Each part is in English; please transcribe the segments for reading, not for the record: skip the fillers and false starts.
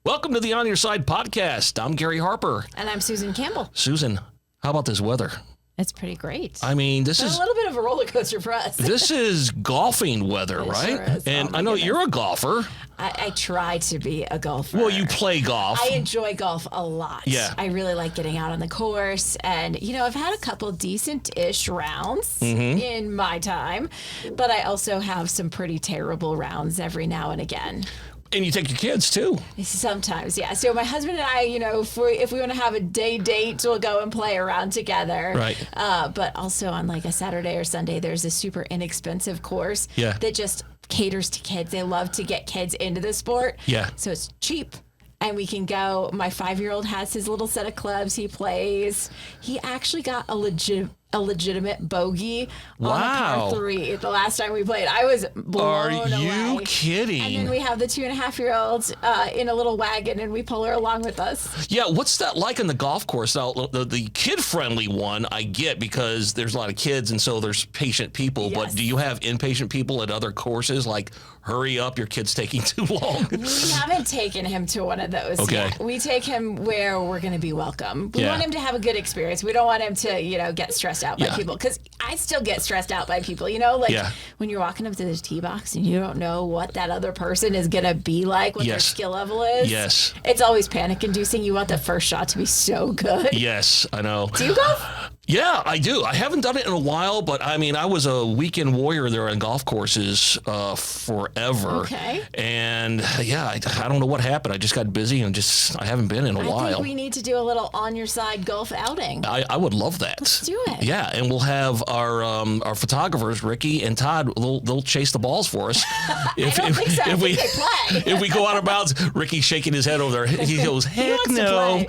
Welcome to the On Your Side podcast. I'm Gary Harper. And I'm Susan Campbell. Susan, how about this weather? It's pretty great. I mean, this is a little bit of a roller coaster for us. This is golfing weather, right? Sure is. And I know you're a golfer. I try to be a golfer. Well, you play golf. I enjoy golf a lot. Yeah. I really like getting out on the course. And, you know, I've had a couple decent-ish rounds in my time, but I also have some pretty terrible rounds every now and again. And you take your kids, too. Sometimes, yeah. So my husband and I, you know, if we want to have a day date, we'll go and play around together. Right. But also on like a Saturday or Sunday, there's a super inexpensive course that just caters to kids. They love to get kids into the sport. Yeah. So it's cheap. And we can go. My 5-year-old has his little set of clubs he plays. He actually got a legitimate bogey on a par 3 the last time we played. I was blown away. Are you kidding? And then we have the 2.5-year-old in a little wagon, and we pull her along with us. Yeah, what's that like on the golf course? Now, the kid-friendly one I get because there's a lot of kids, and so there's patient people. Yes. But do you have impatient people at other courses, like, hurry up, your kid's taking too long? We haven't taken him to one of those yet. We take him where we're going to be welcome. We want him to have a good experience. We don't want him to, you know, get stressed out by people, because I still get stressed out by people, you know, like when you're walking up to the tee box and you don't know what that other person is going to be like, what their skill level is. Yes. It's always panic inducing. You want the first shot to be so good. Yes, I know. Do you golf? Yeah, I do. I haven't done it in a while, but I mean, I was a weekend warrior there on golf courses forever. Okay. And yeah, I don't know what happened. I just got busy and I haven't been in a while. I think we need to do a little on your side golf outing. I would love that. Let's do it. Yeah, and we'll have our photographers, Ricky and Todd. They'll chase the balls for us. I don't think so. If I think they play. If we go out of bounds, Ricky's shaking his head over there. He goes, heck no.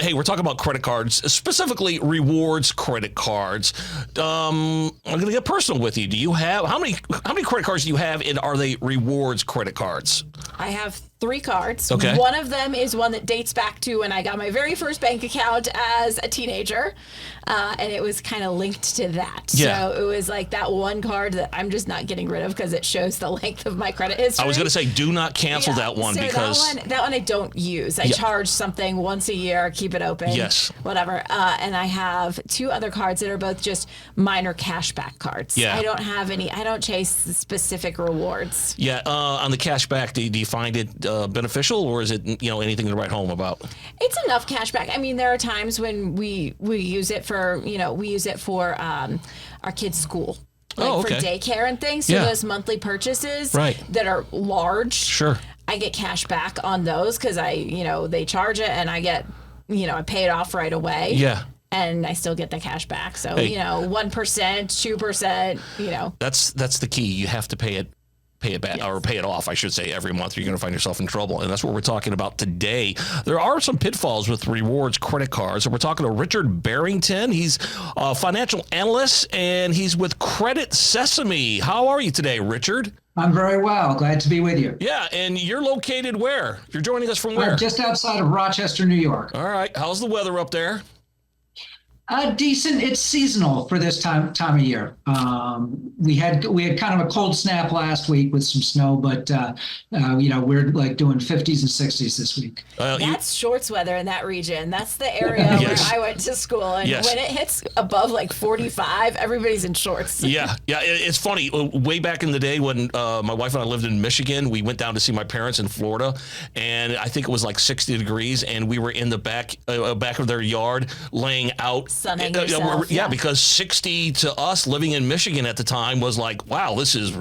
Hey, we're talking about credit cards, specifically rewards credit cards. I'm going to get personal with you. Do you have how many credit cards do you have, and are they rewards credit cards? I have 3 cards. Okay. One of them is one that dates back to when I got my very first bank account as a teenager, and it was kind of linked to that. Yeah. So it was like that one card that I'm just not getting rid of because it shows the length of my credit history. I was going to say, do not cancel that one, so because that one I don't use. I charge something once a year, keep it open. Yes. Whatever. And I have 2 other cards that are both just minor cashback cards. Yeah. I don't chase specific rewards. Yeah. On the cashback, do you find it beneficial, or is it anything to write home about? It's enough cash back. I mean, there are times when we use it for our kids' school. Like for daycare and things. So those monthly purchases that are large. Sure. I get cash back on those because they charge it and I get, I pay it off right away. Yeah. And I still get the cash back. So, 1%, 2%, That's the key. You have to pay it back, or pay it off, I should say, every month. You're going to find yourself in trouble. And that's what we're talking about today. There are some pitfalls with rewards credit cards. And we're talking to Richard Barrington. He's a financial analyst, and he's with Credit Sesame. How are you today, Richard? I'm very well. Glad to be with you. Yeah, and you're located where? You're joining us from where? Just outside of Rochester, New York. All right. How's the weather up there? Decent. It's seasonal for this time of year. We had kind of a cold snap last week with some snow, but we're like doing 50s and 60s this week. That's shorts weather in that region. That's the area where I went to school, and when it hits above like 45, everybody's in shorts. Yeah. It's funny. Way back in the day when my wife and I lived in Michigan, we went down to see my parents in Florida, and I think it was like 60 degrees, and we were in the back of their yard laying out. Sunning yourself, because 60 to us living in Michigan at the time was like, wow, this is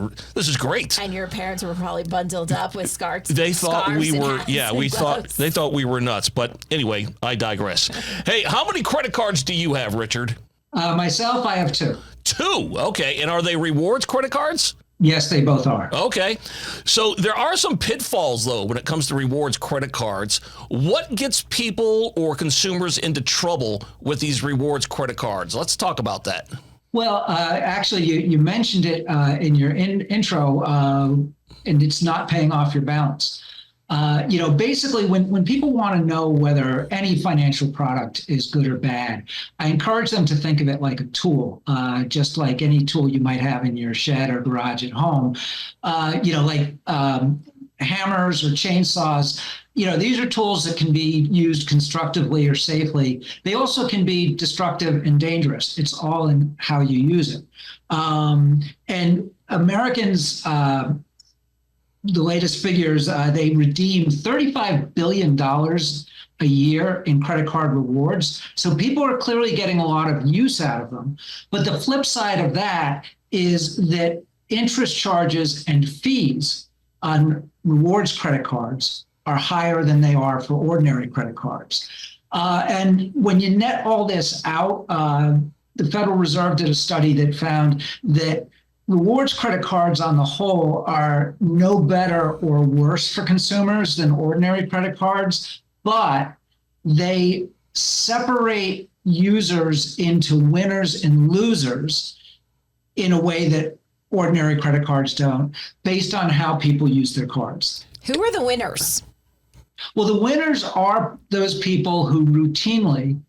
great. And your parents were probably bundled up with scarves. They thought we were, they thought we were nuts. But anyway, I digress. Hey, how many credit cards do you have, Richard? Myself, I have 2. 2, okay. And are they rewards credit cards? Yes, they both are. Okay. So there are some pitfalls, though, when it comes to rewards credit cards. What gets people or consumers into trouble with these rewards credit cards? Let's talk about that. Well, actually, you mentioned it in your intro, and it's not paying off your balance. Basically, when people want to know whether any financial product is good or bad, I encourage them to think of it like a tool, just like any tool you might have in your shed or garage at home. hammers or chainsaws. These are tools that can be used constructively or safely. They also can be destructive and dangerous. It's all in how you use it. And Americans, the latest figures, they redeem $35 billion a year in credit card rewards. So people are clearly getting a lot of use out of them. But the flip side of that is that interest charges and fees on rewards credit cards are higher than they are for ordinary credit cards. And when you net all this out, the Federal Reserve did a study that found that rewards credit cards on the whole are no better or worse for consumers than ordinary credit cards, but they separate users into winners and losers in a way that ordinary credit cards don't, based on how people use their cards. Who are the winners? Well, the winners are those people who routinely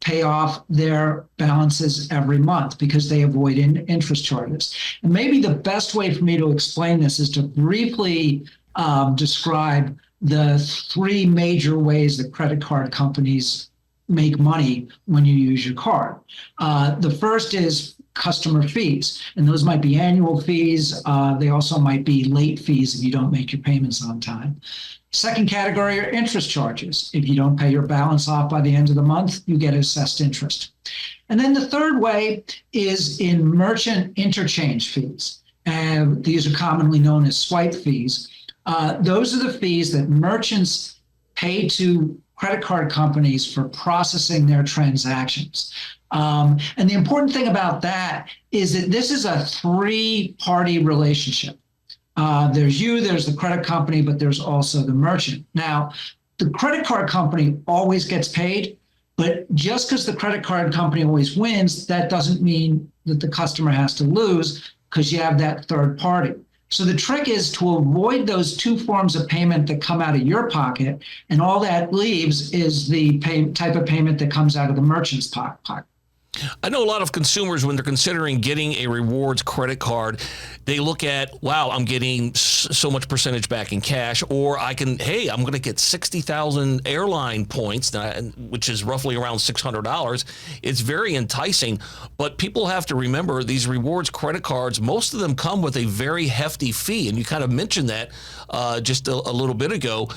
pay off their balances every month because they avoid interest charges. And maybe the best way for me to explain this is to briefly describe the three major ways that credit card companies make money when you use your card. The first is customer fees, and those might be annual fees. They also might be late fees if you don't make your payments on time. Second category are interest charges. If you don't pay your balance off by the end of the month, you get assessed interest. And then the third way is in merchant interchange fees. And these are commonly known as swipe fees. Those are the fees that merchants pay to credit card companies for processing their transactions. And the important thing about that is that this is a three-party relationship. There's you, there's the credit company, but there's also the merchant. Now, the credit card company always gets paid, but just because the credit card company always wins, that doesn't mean that the customer has to lose because you have that third party. So the trick is to avoid those two forms of payment that come out of your pocket, and all that leaves is the type of payment that comes out of the merchant's pocket. I know a lot of consumers, when they're considering getting a rewards credit card, they look at, wow, I'm getting so much percentage back in cash, or I'm going to get 60,000 airline points, which is roughly around $600. It's very enticing, but people have to remember these rewards credit cards, most of them come with a very hefty fee, and you kind of mentioned that just a little bit ago.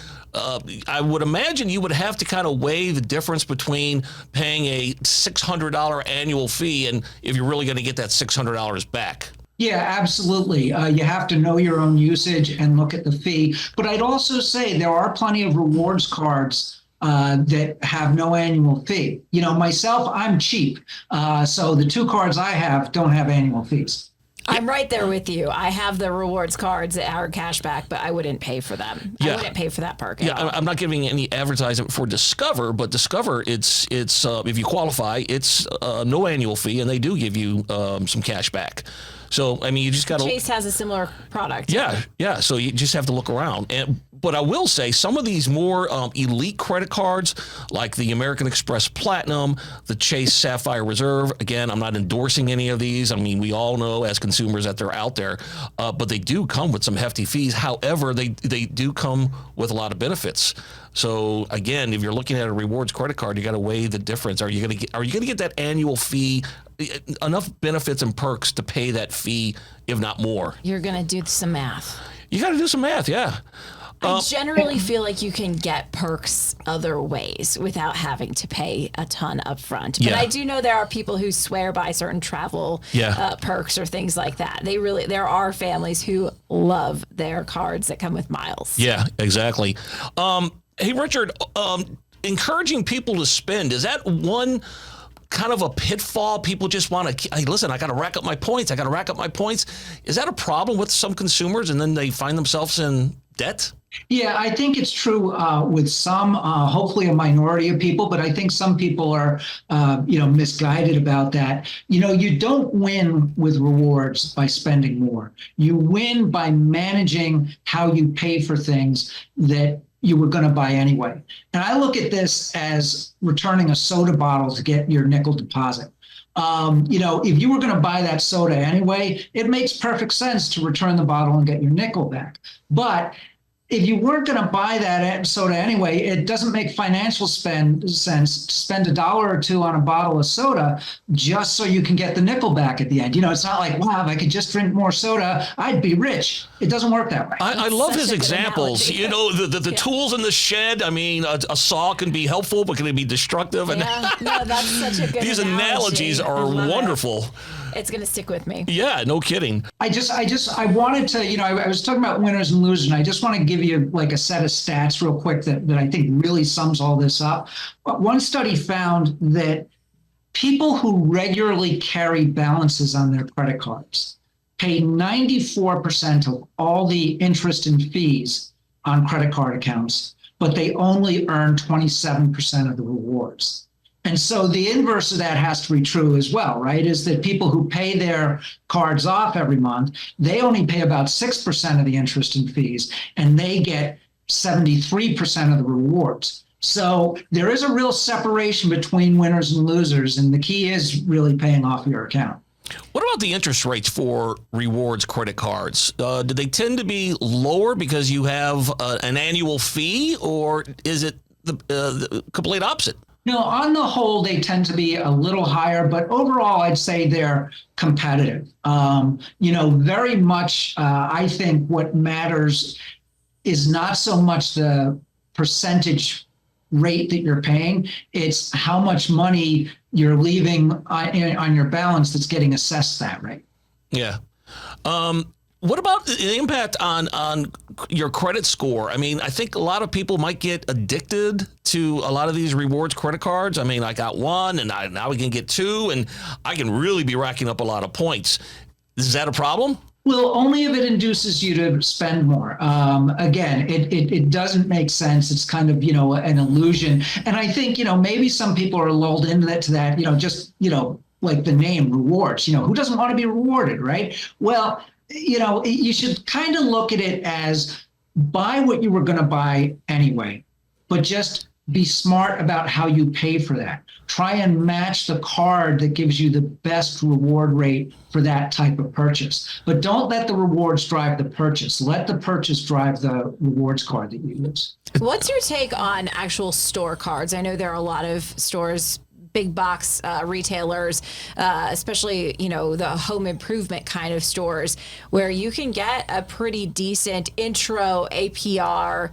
I would imagine you would have to kind of weigh the difference between paying a $600 annual fee and if you're really going to get that $600 back. Yeah, absolutely. You have to know your own usage and look at the fee. But I'd also say there are plenty of rewards cards that have no annual fee. Myself, I'm cheap. So the two cards I have don't have annual fees. I'm right there with you. I have the rewards cards that are cashback, but I wouldn't pay for them. Yeah. I wouldn't pay for that perk. I'm not giving any advertisement for Discover, but Discover, it's if you qualify, it's no annual fee, and they do give you some cash back. So, I mean, you just got to... Chase has a similar product. Yeah. So you just have to look around. But I will say some of these more elite credit cards, like the American Express Platinum, the Chase Sapphire Reserve, again, I'm not endorsing any of these. I mean, we all know as consumers that they're out there, but they do come with some hefty fees. However, they do come with a lot of benefits. So again, if you're looking at a rewards credit card, you got to weigh the difference. Are you going to get that annual fee, enough benefits and perks to pay that fee, if not more? You're going to do some math. You got to do some math, yeah. I generally feel like you can get perks other ways without having to pay a ton up front. But I do know there are people who swear by certain travel perks or things like that. There are families who love their cards that come with miles. Yeah, exactly. Hey, Richard, encouraging people to spend, is that one kind of a pitfall? People just want to, hey, listen, I got to rack up my points. Is that a problem with some consumers, and then they find themselves in debt? Yeah, I think it's true with some, hopefully a minority of people, but I think some people are, misguided about that. You don't win with rewards by spending more. You win by managing how you pay for things that you were going to buy anyway. And I look at this as returning a soda bottle to get your nickel deposit. If you were going to buy that soda anyway, it makes perfect sense to return the bottle and get your nickel back. But if you weren't going to buy that soda anyway, it doesn't make financial sense to spend $1 or $2 on a bottle of soda just so you can get the nickel back at the end. It's not like, wow, if I could just drink more soda, I'd be rich. It doesn't work that way. I love his examples. The tools in the shed. I mean, a saw can be helpful, but can it be destructive? And no, that's such a good These analogy. analogies are wonderful. It's going to stick with me. Yeah, no kidding. I wanted to, I was talking about winners and losers, and I just want to give you like a set of stats real quick that I think really sums all this up. One study found that people who regularly carry balances on their credit cards pay 94% of all the interest and fees on credit card accounts, but they only earn 27% of the rewards. And so the inverse of that has to be true as well, right? Is that people who pay their cards off every month, they only pay about 6% of the interest and fees, and they get 73% of the rewards. So there is a real separation between winners and losers, and the key is really paying off your account. What about the interest rates for rewards credit cards? Do they tend to be lower because you have an annual fee, or is it the complete opposite? No, on the whole, they tend to be a little higher, but overall, I'd say they're competitive. Very much, I think what matters is not so much the percentage rate that you're paying, it's how much money you're leaving on your balance that's getting assessed that rate. Yeah. What about the impact on your credit score? I mean, I think a lot of people might get addicted to a lot of these rewards credit cards. I mean, I got one, and now we can get two, and I can really be racking up a lot of points. Is that a problem? Well, only if it induces you to spend more. Again, it doesn't make sense. It's kind of, an illusion. And I think, maybe some people are lulled into that, just, like the name rewards, who doesn't want to be rewarded, right? Well, you should kind of look at it as buy what you were going to buy anyway, but just be smart about how you pay for that. Try and match the card that gives you the best reward rate for that type of purchase. But don't let the rewards drive the purchase. Let the purchase drive the rewards card that you use. What's your take on actual store cards? I know there are a lot of stores, big box retailers, especially, the home improvement kind of stores, where you can get a pretty decent intro APR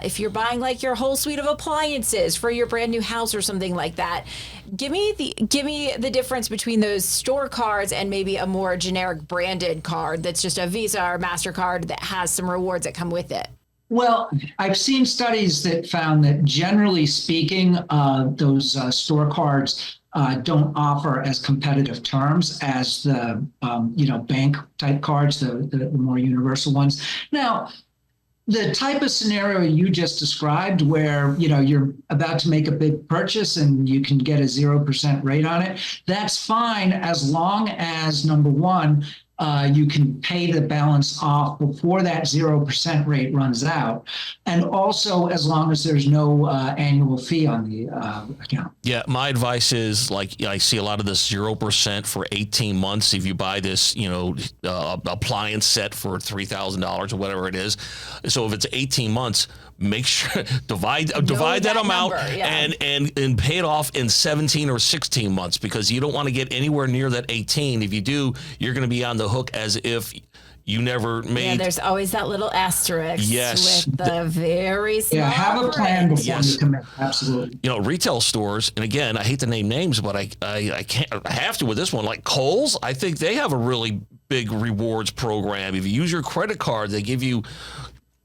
if you're buying like your whole suite of appliances for your brand new house or something like that. Give me the difference between those store cards and maybe a more generic branded card that's just a Visa or MasterCard that has some rewards that come with it. Well, I've seen studies that found that generally speaking, those store cards don't offer as competitive terms as the bank type cards, the more universal ones. Now, the type of scenario you just described, where you're about to make a big purchase and you can get a 0% rate on it, that's fine as long as, number one, you can pay the balance off before that 0% rate runs out. And also as long as there's no annual fee on the account. Yeah, my advice is, I see a lot of this 0% for 18 months. If you buy this, appliance set for $3,000 or whatever it is. So if it's 18 months, make sure divide that amount and pay it off in 17 or 16 months, because you don't want to get anywhere near that 18. If you do, you're going to be on the hook as if you never made. Yeah, there's always that little asterisk. Yes. With the very small. Yeah, have a plan before you commit. Absolutely. Retail stores, and again, I hate to name names, but I can't. I have to with this one. Like Kohl's, I think they have a really big rewards program. If you use your credit card, they give you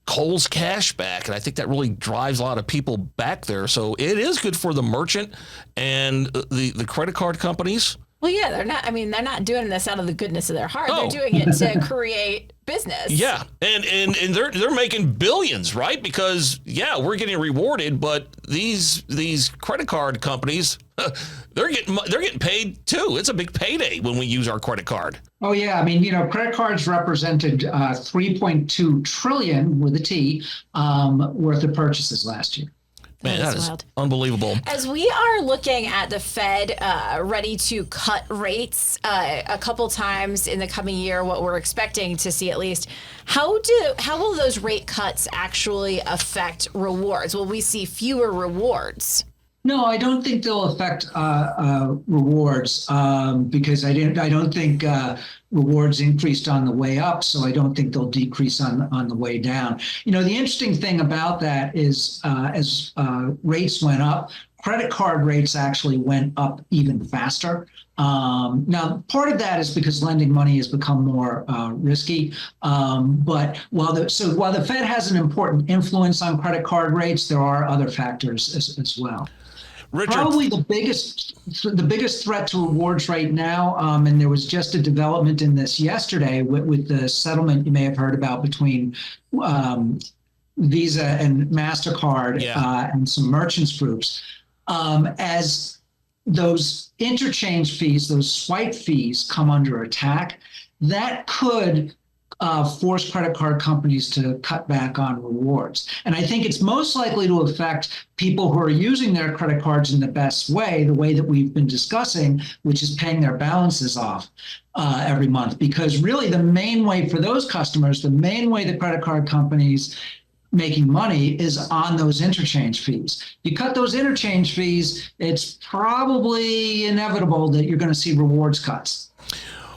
Kohl's cash back, and I think that really drives a lot of people back there. So it is good for the merchant and the credit card companies. Well, yeah, they're not doing this out of the goodness of their heart. Oh. They're doing it to create business. Yeah, and they're making billions, right? Because we're getting rewarded, but these credit card companies, they're getting paid too. It's a big payday when we use our credit card. Oh yeah, credit cards represented 3.2 trillion with a T worth of purchases last year. Man, that is unbelievable. As we are looking at the Fed ready to cut rates a couple times in the coming year, what we're expecting to see at least, how will those rate cuts actually affect rewards? Will we see fewer rewards? No, I don't think they'll affect rewards because I don't think rewards increased on the way up, so I don't think they'll decrease on the way down. The interesting thing about that is as rates went up, credit card rates actually went up even faster. Now, part of that is because lending money has become more risky. But while the Fed has an important influence on credit card rates, there are other factors as well. Richard. Probably the biggest threat to rewards right now, and there was just a development in this yesterday with the settlement you may have heard about between Visa and MasterCard and some merchants groups. As those interchange fees, those swipe fees come under attack, that could force credit card companies to cut back on rewards. And I think it's most likely to affect people who are using their credit cards in the best way, the way that we've been discussing, which is paying their balances off every month. Because really the main way for those customers, the main way the credit card companies making money is on those interchange fees. You cut those interchange fees, it's probably inevitable that you're going to see rewards cuts.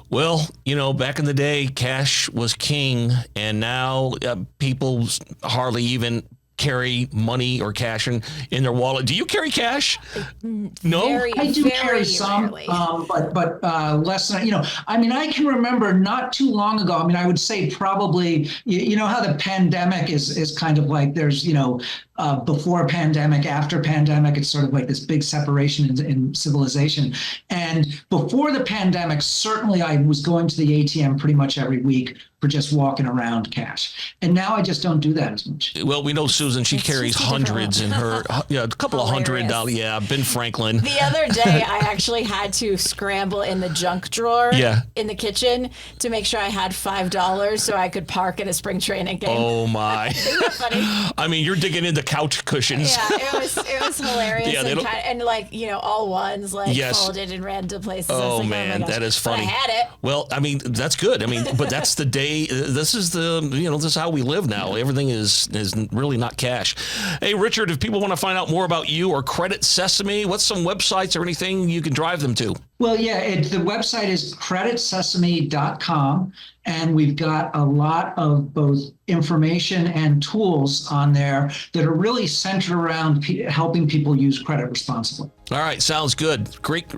Well, back in the day, cash was king, and now people hardly even carry money or cash in their wallet. Do you carry cash? No? I do carry some, but less than, I can remember not too long ago, I would say probably, how the pandemic is kind of like there's, before pandemic, after pandemic, it's sort of like this big separation in civilization. And before the pandemic, certainly I was going to the ATM pretty much every week for just walking around cash. And now I just don't do that as much. Well, we know Susan, she carries hundreds in her, a couple of $100. Yeah, Ben Franklin. The other day, I actually had to scramble in the junk drawer in the kitchen to make sure I had $5 so I could park at a spring training game. Oh my. Isn't that funny? You're digging into couch cushions. Yeah, it was hilarious. Yeah, all ones folded and ran to places. Oh man, that is funny. But I had it. Well, that's good. But that's the day. This is this is how we live now. Everything is really not cash. Hey, Richard, if people want to find out more about you or Credit Sesame, what's some websites or anything you can drive them to? Well, the website is creditsesame.com, and we've got a lot of both information and tools on there that are really centered around helping people use credit responsibly. All right, sounds good. Great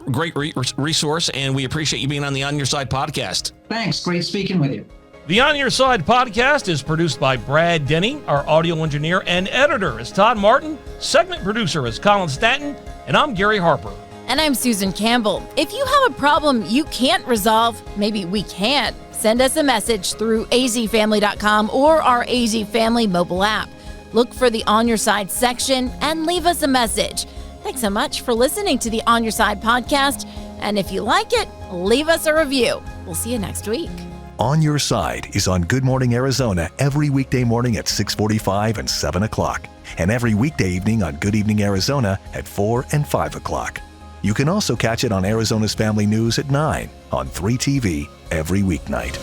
resource, and we appreciate you being on the On Your Side podcast. Thanks. Great speaking with you. The On Your Side podcast is produced by Brad Denny. Our audio engineer and editor is Todd Martin. Segment producer is Colin Stanton. And I'm Gary Harper. And I'm Susan Campbell. If you have a problem you can't resolve, maybe we can't, send us a message through azfamily.com or our AZ Family mobile app. Look for the On Your Side section and leave us a message. Thanks so much for listening to the On Your Side podcast. And if you like it, leave us a review. We'll see you next week. On Your Side is on Good Morning Arizona every weekday morning at 6:45 and 7 o'clock, and every weekday evening on Good Evening Arizona at 4 and 5 o'clock. You can also catch it on Arizona's Family News at 9 on 3TV every weeknight.